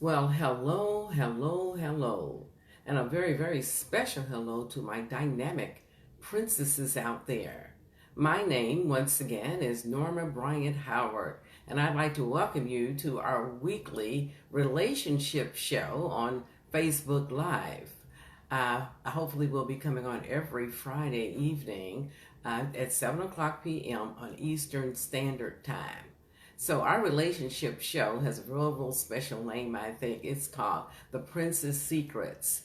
Well, hello, hello, hello, and a very, very special hello to my dynamic princesses out there. My name, once again, is Norma Bryant Howard, and I'd like to welcome you to our weekly relationship show on Facebook Live. Hopefully, we'll be coming on every Friday evening at 7 o'clock p.m. on Eastern Standard Time. So our relationship show has a real special name, I think. It's called The Princess Secrets,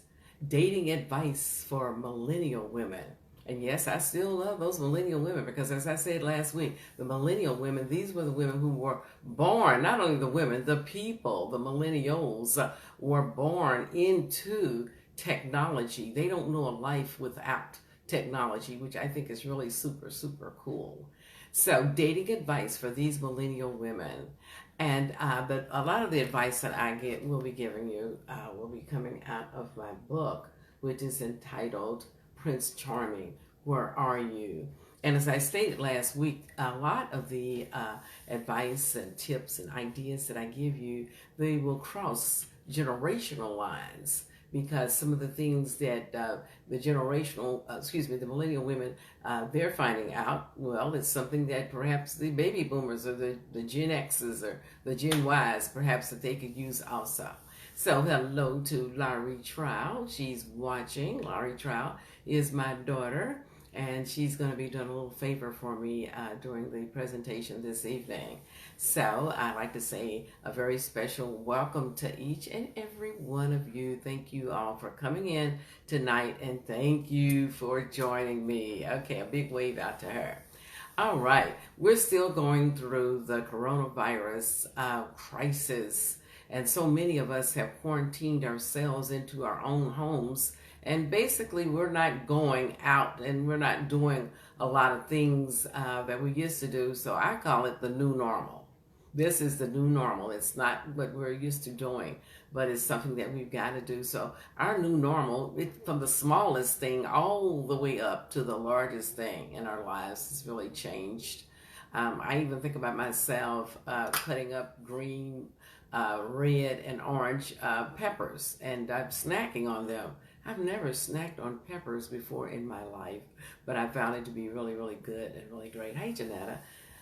Dating Advice for Millennial Women. And yes, I still love those millennial women because as I said last week, the millennial women, these were the women who were born, not only the women, the people, the millennials were born into technology. They don't know a life without technology, which I think is really super cool. So, dating advice for these millennial women. And but a lot of the advice that I get will be giving you will be coming out of my book, which is entitled Prince Charming, Where Are You? And as I stated last week, a lot of the advice and tips and ideas that I give you, they will cross generational lines because some of the things that the millennial women, they're finding out, well, it's something that perhaps the baby boomers or the Gen X's or the Gen Y's, perhaps that they could use also. So hello to Laurie Trow. She's watching. Laurie Trow is my daughter, and she's going to be doing a little favor for me during the presentation this evening. So I'd like to say a very special welcome to each and every one of you. Thank you all for coming in tonight, and thank you for joining me. Okay, a big wave out to her. All right, we're still going through the coronavirus crisis, and so many of us have quarantined ourselves into our own homes. And basically, we're not going out and we're not doing a lot of things that we used to do. So I call it the new normal. This is the new normal. It's not what we're used to doing, but it's something that we've got to do. So our new normal, from the smallest thing all the way up to the largest thing in our lives, has really changed. I even think about myself cutting up green, red, and orange peppers, and I'm snacking on them. I've never snacked on peppers before in my life, but I found it to be really good and really great. Hey, Janetta.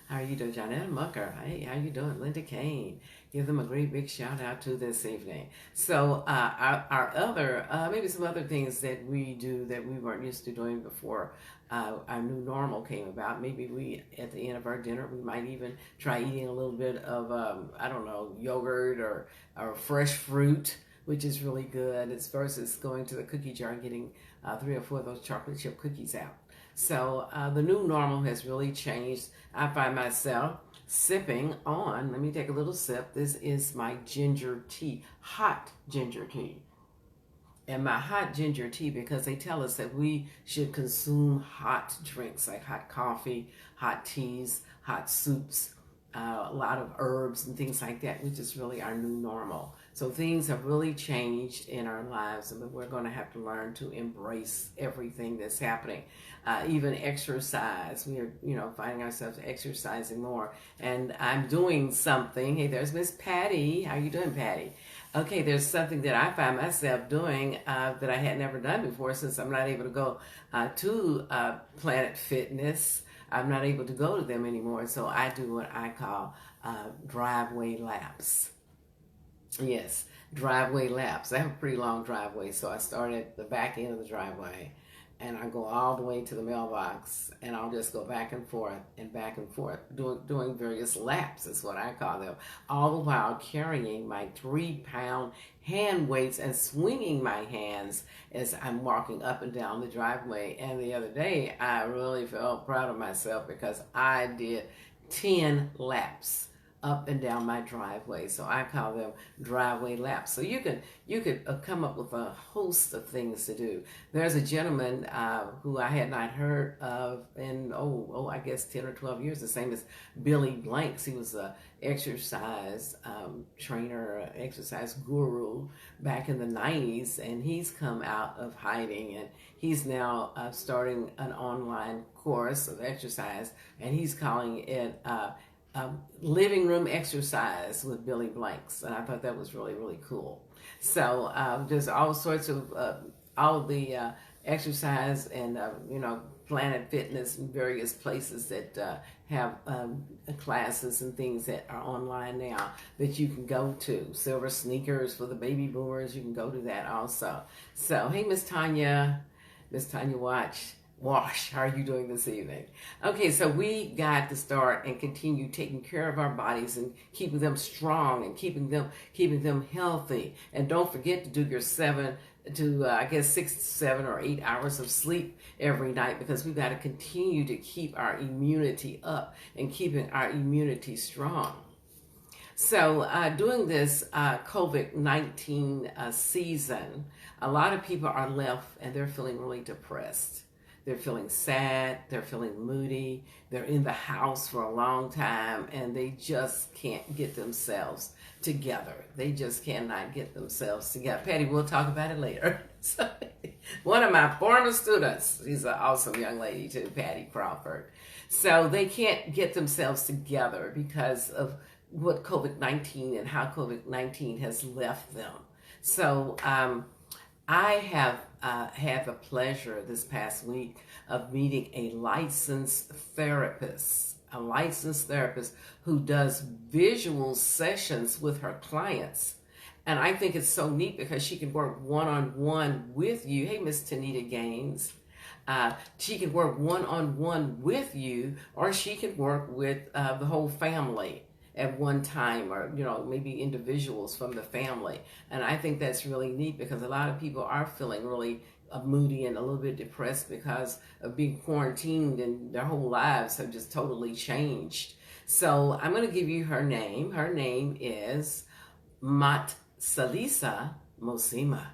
How are you doing? Janetta Mucker. Hey, how you doing? Linda Kane. Give them a great big shout out to this evening. So our other, maybe some other things that we do that we weren't used to doing before our new normal came about. Maybe we, at the end of our dinner, we might even try eating a little bit of, I don't know, yogurt or fresh fruit, which is really good. It's versus going to the cookie jar and getting 3 or 4 of those chocolate chip cookies out. So the new normal has really changed. I find myself sipping on, let me take a little sip. This is my ginger tea, hot ginger tea. And my hot ginger tea, because they tell us that we should consume hot drinks like hot coffee, hot teas, hot soups, a lot of herbs and things like that, which is really our new normal. So things have really changed in our lives, and we're going to have to learn to embrace everything that's happening. Even exercise, we are, finding ourselves exercising more. And I'm doing something. Hey, there's Miss Patty. How you doing, Patty? Okay, there's something that I find myself doing that I had never done before, since I'm not able to go to Planet Fitness. I'm not able to go to them anymore, so I do what I call driveway laps. Yes, driveway laps. I have a pretty long driveway, so I start at the back end of the driveway, and I go all the way to the mailbox, and I'll just go back and forth, doing various laps is what I call them, all the while carrying my 3-pound hand weights and swinging my hands as I'm walking up and down the driveway. And the other day, I really felt proud of myself because I did 10 laps up and down my driveway. So I call them driveway laps. So you could come up with a host of things to do. There's a gentleman who I had not heard of in I guess 10 or 12 years, the same as Billy Blanks. He was a exercise trainer, exercise guru back in the 90s, and he's come out of hiding, and he's now starting an online course of exercise, and he's calling it living room exercise with Billy Blanks, and I thought that was really, really cool. So there's all sorts of all of the exercise and Planet Fitness and various places that have classes and things that are online now that you can go to. Silver Sneakers for the baby boomers, you can go to that also. So hey, Miss Tanya Wash, how are you doing this evening? Okay, so we got to start and continue taking care of our bodies and keeping them strong and keeping them healthy. And don't forget to do your 6, 7, or 8 hours of sleep every night, because we've got to continue to keep our immunity up and keeping our immunity strong. So during this COVID-19 season, a lot of people are left and they're feeling really depressed. They're feeling sad, they're feeling moody, they're in the house for a long time, and they just can't get themselves together. They just cannot get themselves together. Patty, we'll talk about it later. So, one of my former students, she's an awesome young lady too, Patty Crawford. So they can't get themselves together because of what COVID-19 and how COVID-19 has left them. So I have had the pleasure this past week of meeting a licensed therapist who does visual sessions with her clients. And I think it's so neat because she can work one-on-one with you. Hey, Miss Tanita Gaines. She can work one-on-one with you, or she can work with the whole family at one time, or maybe individuals from the family. And I think that's really neat because a lot of people are feeling really moody and a little bit depressed because of being quarantined, and their whole lives have just totally changed. So I'm going to give you her name. Her name is Matsalisa Mosima.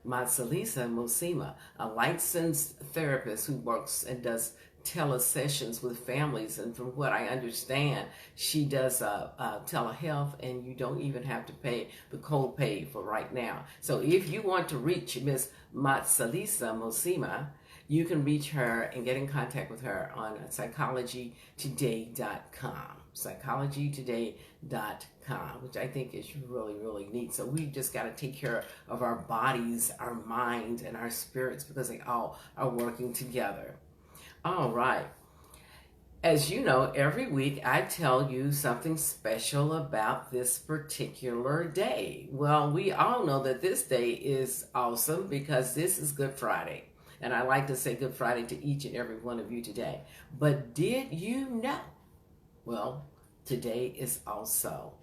Matsalisa Mosima, a licensed therapist who works and does telesessions with families, and from what I understand, she does telehealth, and you don't even have to pay the copay for right now. So if you want to reach Miss Matsalisa Mosima, you can reach her and get in contact with her on psychologytoday.com. Psychologytoday.com, which I think is really, really neat. So we just got to take care of our bodies, our mind, and our spirits, because they all are working together. All right. As you know, every week I tell you something special about this particular day. Well, we all know that this day is awesome because this is Good Friday. And I like to say Good Friday to each and every one of you today. But did you know? Well, today is also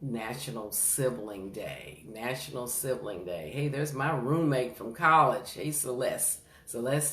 National Sibling Day. National Sibling Day. Hey, there's my roommate from college. Hey, Celeste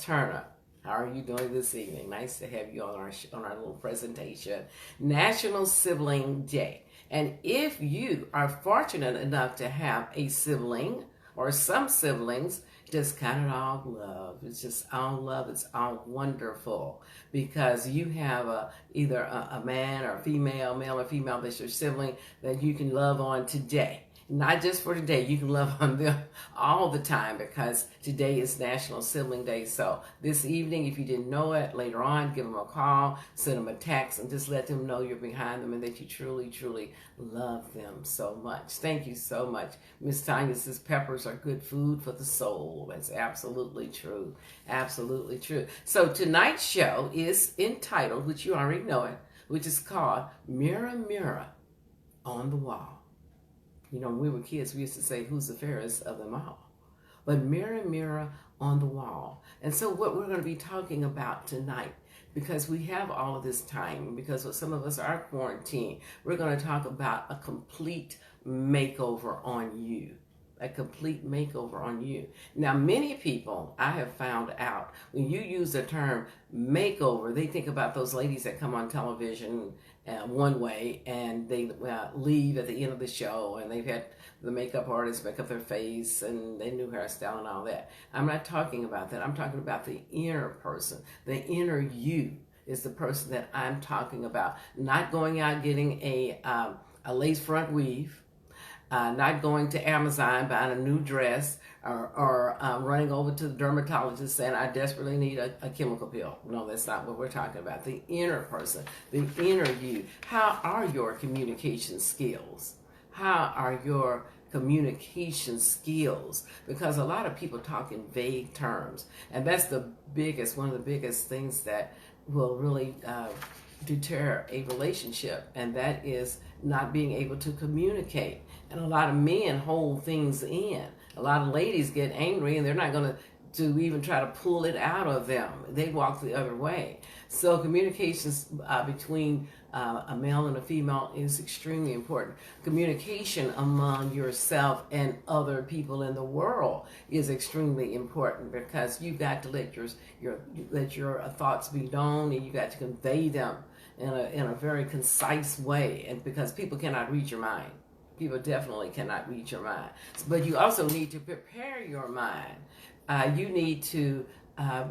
Turner. How are you doing this evening? Nice to have you on our little presentation. National Sibling Day. And if you are fortunate enough to have a sibling or some siblings, just count it all love. It's just all love. It's all wonderful because you have either a man or female, male or female, that's your sibling that you can love on today. Not just for today, you can love on them all the time because today is National Sibling Day. So this evening, if you didn't know it, later on, give them a call, send them a text, and just let them know you're behind them and that you truly, truly love them so much. Thank you so much. Miss Tanya says peppers are good food for the soul. That's absolutely true. Absolutely true. So tonight's show is entitled, which you already know it, which is called Mirror, Mirror on the Wall. When we were kids, we used to say, who's the fairest of them all? But mirror, mirror on the wall. And so what we're going to be talking about tonight, because we have all of this time, because some of us are quarantined, we're going to talk about a complete makeover on you. A complete makeover on you. Now, many people, I have found out, when you use the term makeover, they think about those ladies that come on television one way and they leave at the end of the show and they've had the makeup artist make up their face and their new hairstyle and all that. I'm not talking about that. I'm talking about the inner person. The inner you is the person that I'm talking about. Not going out getting a lace front weave, not going to Amazon, buying a new dress, or running over to the dermatologist saying, I desperately need a chemical pill. No, that's not what we're talking about. The inner person, the inner you. How are your communication skills? How are your communication skills? Because a lot of people talk in vague terms, and that's one of the biggest things that will really deter a relationship, and that is not being able to communicate. And a lot of men hold things in. A lot of ladies get angry, and they're not going to even try to pull it out of them. They walk the other way. So communications between a male and a female is extremely important. Communication among yourself and other people in the world is extremely important, because you've got to let your thoughts be known, and you got to convey them in a very concise way. And because people cannot read your mind. People definitely cannot read your mind. But you also need to prepare your mind. You need to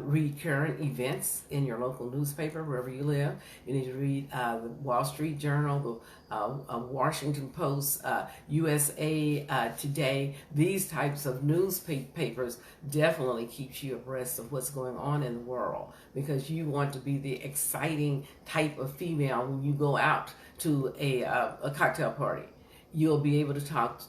read current events in your local newspaper, wherever you live. You need to read the Wall Street Journal, the Washington Post, USA Today. These types of newspapers definitely keeps you abreast of what's going on in the world, because you want to be the exciting type of female when you go out to a cocktail party. You'll be able to talk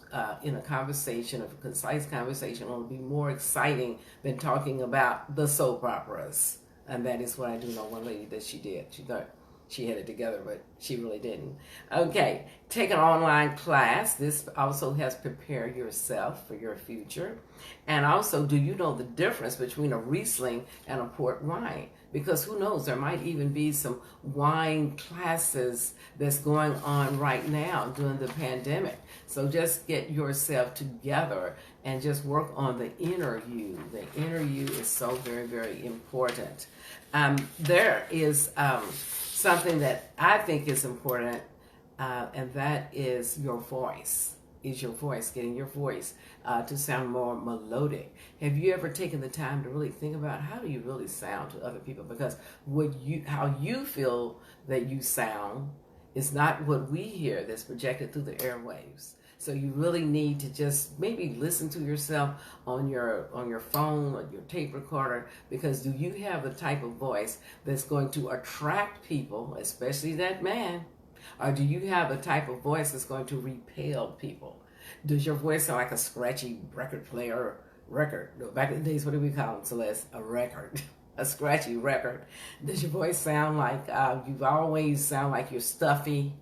in a conversation, a concise conversation. It'll be more exciting than talking about the soap operas. And that is what I do know one lady that she did. She thought she had it together, but she really didn't. Okay, take an online class. This also has prepare yourself for your future. And also, do you know the difference between a Riesling and a port wine? Because who knows, there might even be some wine classes that's going on right now during the pandemic. So just get yourself together and just work on the inner you. The inner you is so very, very important. There is something that I think is important, and that is your voice. Getting your voice to sound more melodic. Have you ever taken the time to really think about how do you really sound to other people? Because how you feel that you sound is not what we hear that's projected through the airwaves. So you really need to just maybe listen to yourself on your phone or your tape recorder, because do you have the type of voice that's going to attract people, especially that man? Or do you have a type of voice that's going to repel people? Does your voice sound like a scratchy record player? Back in the days, what do we call it, Celeste? A record. A scratchy record. Does your voice sound like, you always sound like you're stuffy?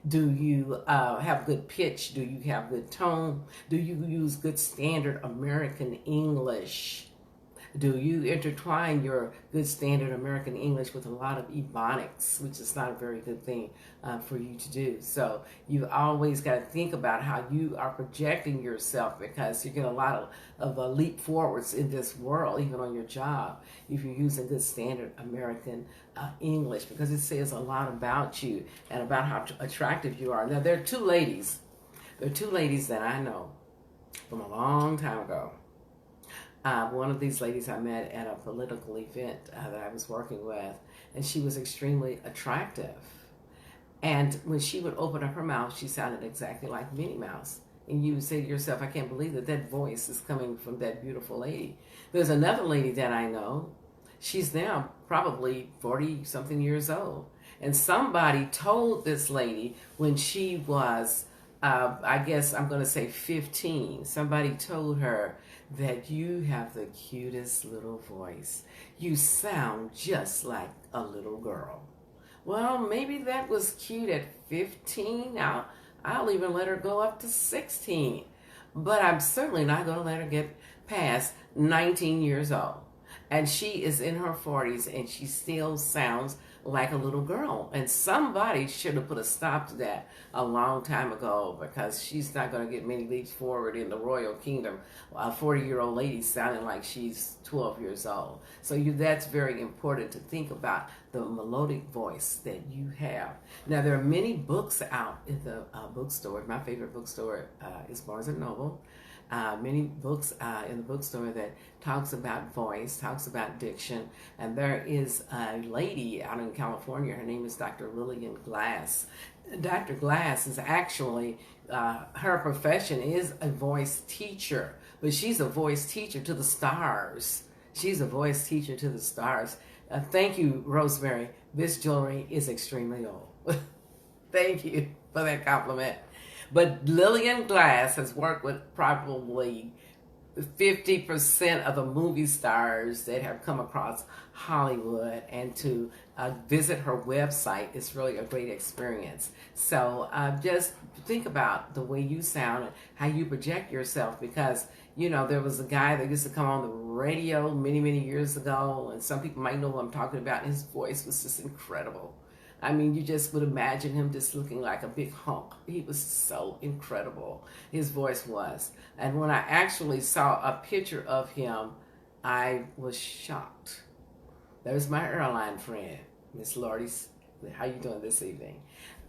Do you have good pitch? Do you have good tone? Do you use good standard American English? Do you intertwine your good standard American English with a lot of ebonics, which is not a very good thing for you to do? So you've always got to think about how you are projecting yourself, because you get a lot of leap forwards in this world, even on your job, if you're using good standard American English, because it says a lot about you and about how attractive you are. Now, there are two ladies that I know from a long time ago. One of these ladies I met at a political event that I was working with, and she was extremely attractive. And when she would open up her mouth, she sounded exactly like Minnie Mouse. And you would say to yourself, I can't believe that voice is coming from that beautiful lady. There's another lady that I know. She's now probably 40-something years old. And somebody told this lady when she was, I guess I'm going to say 15, somebody told her that you have the cutest little voice. You sound just like a little girl. Well, maybe that was cute at 15. I'll even let her go up to 16. But I'm certainly not going to let her get past 19 years old. And she is in her 40s, and she still sounds like a little girl. And somebody should have put a stop to that a long time ago, because she's not going to get many leaps forward in the royal kingdom. A 40-year-old lady sounding like she's 12 years old. So that's very important to think about, the melodic voice that you have. Now, there are many books out in the bookstore. My favorite bookstore is Barnes & Noble. many books in the bookstore that talks about voice, talks about diction, and there is a lady out in California. Her name is Dr. Lillian Glass. Dr. Glass is actually, her profession is a voice teacher, but she's a voice teacher to the stars. She's a voice teacher to the stars. Thank you, Rosemary. This jewelry is extremely old. Thank you for that compliment. But Lillian Glass has worked with probably 50% of the movie stars that have come across Hollywood, and to visit her website is really a great experience. So just think about the way you sound and how you project yourself, because there was a guy that used to come on the radio many, many years ago, and some people might know what I'm talking about. His voice was just incredible. I mean, you just would imagine him just looking like a big hunk. He was so incredible. His voice was. And when I actually saw a picture of him, I was shocked. There's my airline friend, Miss Lordy. How you doing this evening?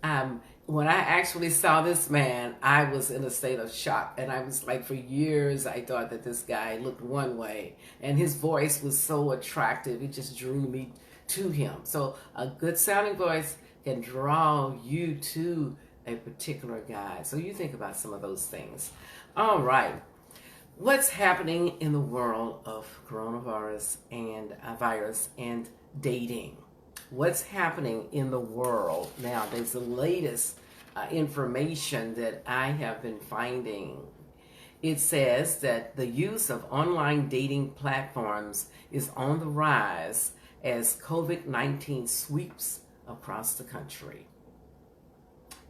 When I actually saw this man, I was in a state of shock. And I was like, for years, I thought that this guy looked one way. And his voice was so attractive. It just drew me to him. So a good sounding voice can draw you to a particular guy. So you think about some of those things. All right. What's happening in the world of coronavirus and dating? What's happening in the world nowadays? The latest information that I have been finding. It says that the use of online dating platforms is on the rise as COVID-19 sweeps across the country.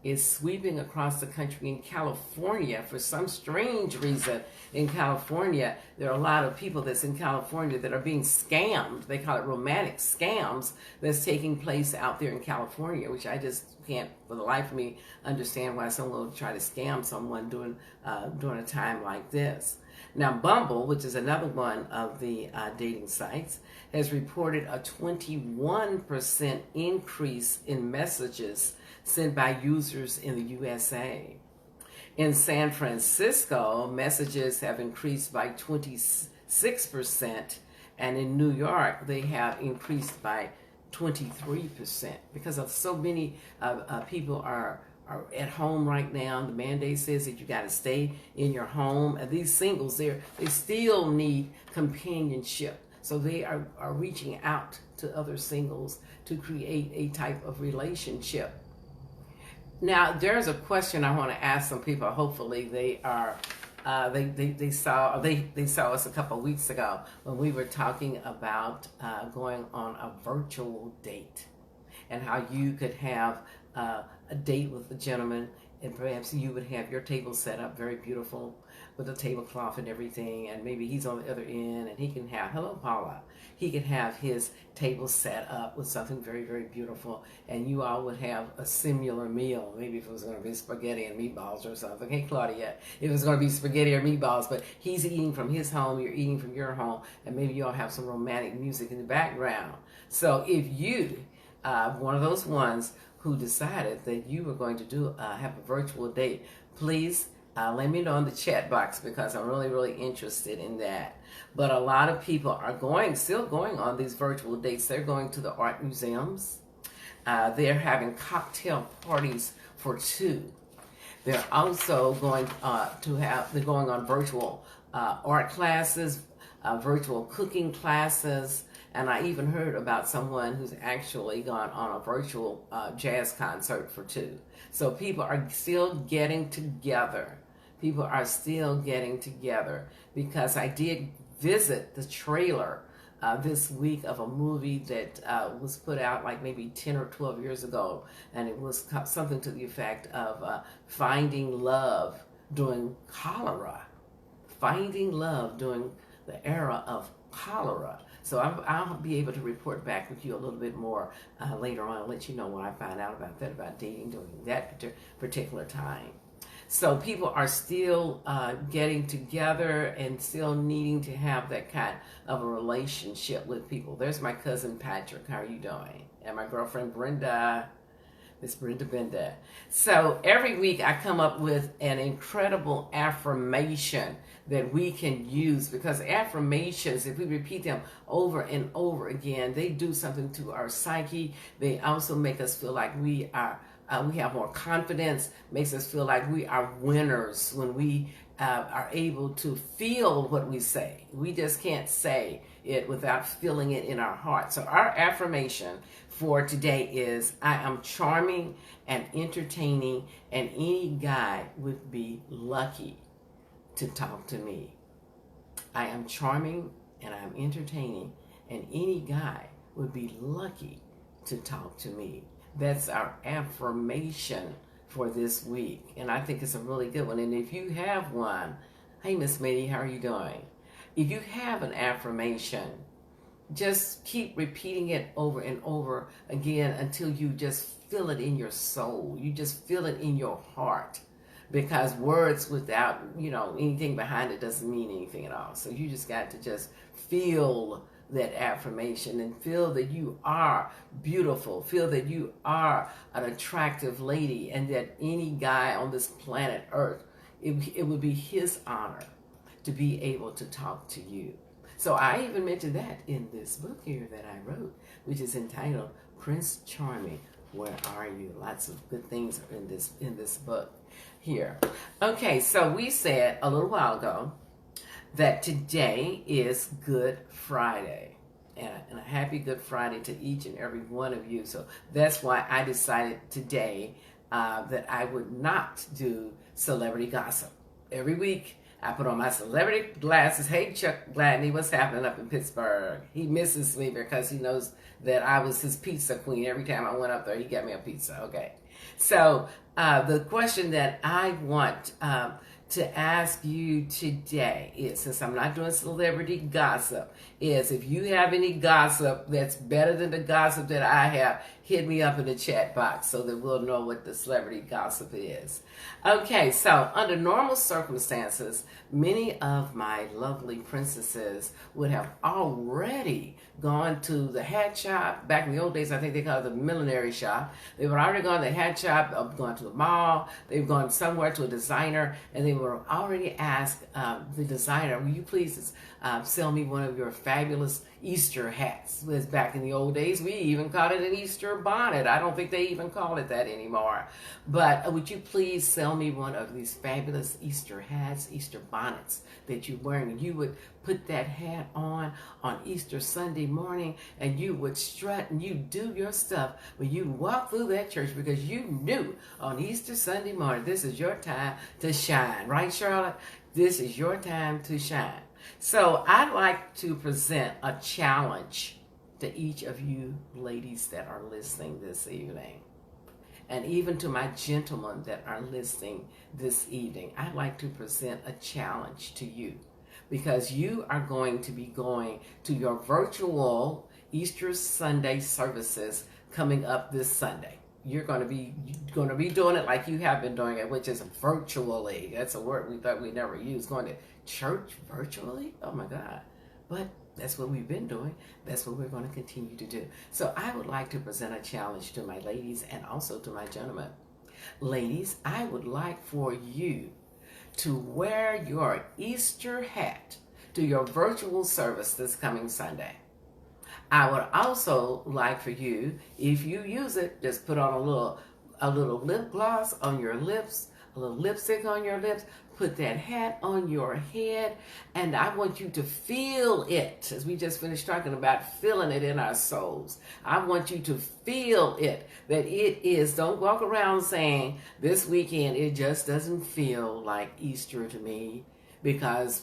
It's sweeping across the country. In California, for some strange reason, in California, there are a lot of people that's in California that are being scammed. They call it romantic scams that's taking place out there in California, which I just can't, for the life of me, understand why someone would try to scam someone during a time like this. Now, Bumble, which is another one of the dating sites, has reported a 21% increase in messages sent by users in the USA. In San Francisco, messages have increased by 26%, and in New York, they have increased by 23%, because of so many people are at home right now. The mandate says that you got to stay in your home, and these singles, they still need companionship. So they are reaching out to other singles to create a type of relationship. Now, there's a question I want to ask some people. Hopefully they are they saw us a couple of weeks ago when we were talking about going on a virtual date, and how you could have a date with a gentleman, and perhaps you would have your table set up very beautiful with a tablecloth and everything, and maybe he's on the other end, and he can have, hello Paula, he can have his table set up with something very, very beautiful, and you all would have a similar meal. Maybe if it was going to be spaghetti and meatballs or something. Hey Claudia, if it was going to be spaghetti or meatballs, but he's eating from his home, you're eating from your home, and maybe you all have some romantic music in the background. So if you, one of those ones who decided that you were going to have a virtual date, please let me know in the chat box, because I'm really, really interested in that. But a lot of people are still going on these virtual dates. They're going to the art museums. They're having cocktail parties for two. They're also going they're going on virtual art classes, virtual cooking classes. And I even heard about someone who's actually gone on a virtual jazz concert for two. So people are still getting together. People are still getting together, because I did visit the trailer this week of a movie that was put out like maybe 10 or 12 years ago. And it was something to the effect of finding love during cholera. Finding love during the era of cholera. So I'll be able to report back with you a little bit more later on and let you know what I find out about that, about dating during that particular time. So people are still getting together and still needing to have that kind of a relationship with people. There's my cousin Patrick. How are you doing? And my girlfriend Brenda. It's Brenda Benda. So every week I come up with an incredible affirmation that we can use, because affirmations, if we repeat them over and over again, they do something to our psyche. They also make us feel like we have more confidence, makes us feel like we are winners when we are able to feel what we say. We just can't say it without feeling it in our heart. So our affirmation for today is, I am charming and entertaining, and any guy would be lucky to talk to me. I am charming and I'm entertaining, and any guy would be lucky to talk to me. That's our affirmation for this week, and I think it's a really good one. And if you have one, hey Miss Mitty, how are you doing? If you have an affirmation, just keep repeating it over and over again until you just feel it in your soul. You just feel it in your heart, because words without anything behind it doesn't mean anything at all. So you just got to just feel that affirmation and feel that you are beautiful, feel that you are an attractive lady, and that any guy on this planet Earth, it would be his honor to be able to talk to you. So I even mentioned that in this book here that I wrote, which is entitled Prince Charming, Where Are You? Lots of good things are in this book here. Okay, so we said a little while ago that today is Good Friday, and a happy Good Friday to each and every one of you. So that's why I decided today that I would not do celebrity gossip. Every week I put on my celebrity glasses. Hey, Chuck Gladney, what's happening up in Pittsburgh? He misses me because he knows that I was his pizza queen. Every time I went up there, he got me a pizza. Okay. So the question that I want to ask you today is, since I'm not doing celebrity gossip, is if you have any gossip that's better than the gossip that I have, hit me up in the chat box so that we'll know what the celebrity gossip is. Okay, so under normal circumstances, many of my lovely princesses would have already gone to the hat shop. Back in the old days, I think they called it the millinery shop. They were already gone to the hat shop, gone to the mall, they've gone somewhere to a designer, and they were already asked the designer, will you please sell me one of your fabulous Easter hats? Because back in the old days, we even called it an Easter bonnet. I don't think they even call it that anymore. But would you please sell me one of these fabulous Easter hats, Easter bonnets that you're wearing? And you would put that hat on Easter Sunday morning, and you would strut and you do your stuff when you walk through that church, because you knew on Easter Sunday morning, this is your time to shine. Right, Charlotte? This is your time to shine. So I'd like to present a challenge to each of you ladies that are listening this evening, and even to my gentlemen that are listening this evening. I'd like to present a challenge to you, because you are going to be going to your virtual Easter Sunday services coming up this Sunday. You're going to be doing it like you have been doing it, which is virtually. That's a word we thought we never used. Going to church virtually? Oh my God. But that's what we've been doing. That's what we're going to continue to do. So I would like to present a challenge to my ladies and also to my gentlemen. Ladies, I would like for you to wear your Easter hat to your virtual service this coming Sunday. I would also like for you, if you use it, just put on a little lip gloss on your lips, a little lipstick on your lips, put that hat on your head, and I want you to feel it, as we just finished talking about feeling it in our souls. I want you to feel it, that it is. Don't walk around saying, this weekend it just doesn't feel like Easter to me because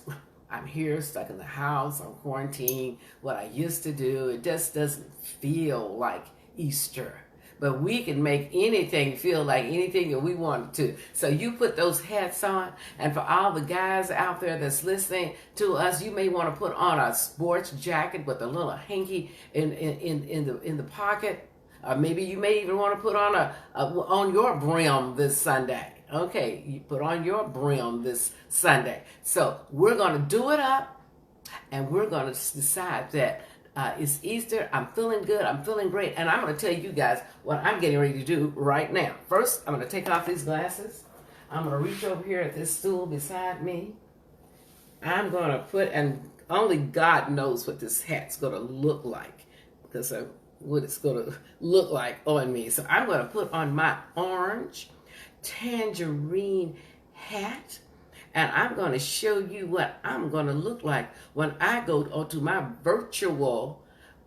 I'm here stuck in the house, I'm quarantined, what I used to do, it just doesn't feel like Easter. But we can make anything feel like anything that we want to. So you put those hats on, and for all the guys out there that's listening to us, you may want to put on a sports jacket with a little hanky in the pocket, or maybe you may even want to put on on your brim this Sunday. Okay, you put on your brim this Sunday. So we're going to do it up, and we're going to decide that It's Easter. I'm feeling good. I'm feeling great. And I'm going to tell you guys what I'm getting ready to do right now. First, I'm going to take off these glasses. I'm going to reach over here at this stool beside me. I'm going to put, and only God knows what this hat's going to look like, because what it's going to look like on me. So I'm going to put on my orange tangerine hat, and I'm going to show you what I'm going to look like when I go to my virtual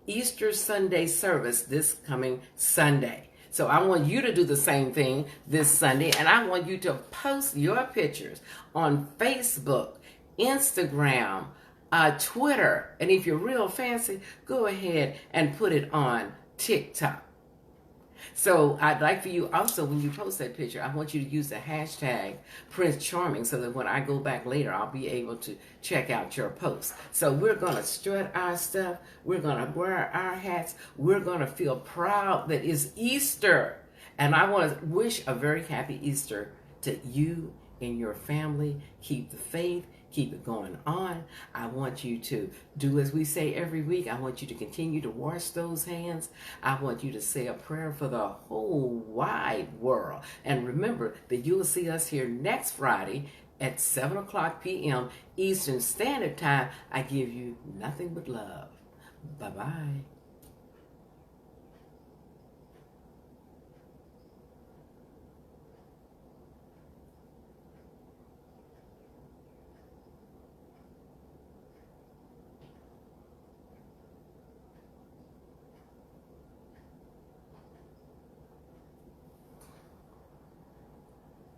Easter Sunday service this coming Sunday. So I want you to do the same thing this Sunday, and I want you to post your pictures on Facebook, Instagram, Twitter, and if you're real fancy, go ahead and put it on TikTok. So I'd like for you also, when you post that picture, I want you to use the hashtag Prince Charming, so that when I go back later, I'll be able to check out your post. So we're going to strut our stuff. We're going to wear our hats. We're going to feel proud that it's Easter. And I want to wish a very happy Easter to you and your family. Keep the faith. Keep it going on. I want you to do as we say every week. I want you to continue to wash those hands. I want you to say a prayer for the whole wide world. And remember that you will see us here next Friday at 7 o'clock p.m. Eastern Standard Time. I give you nothing but love. Bye-bye.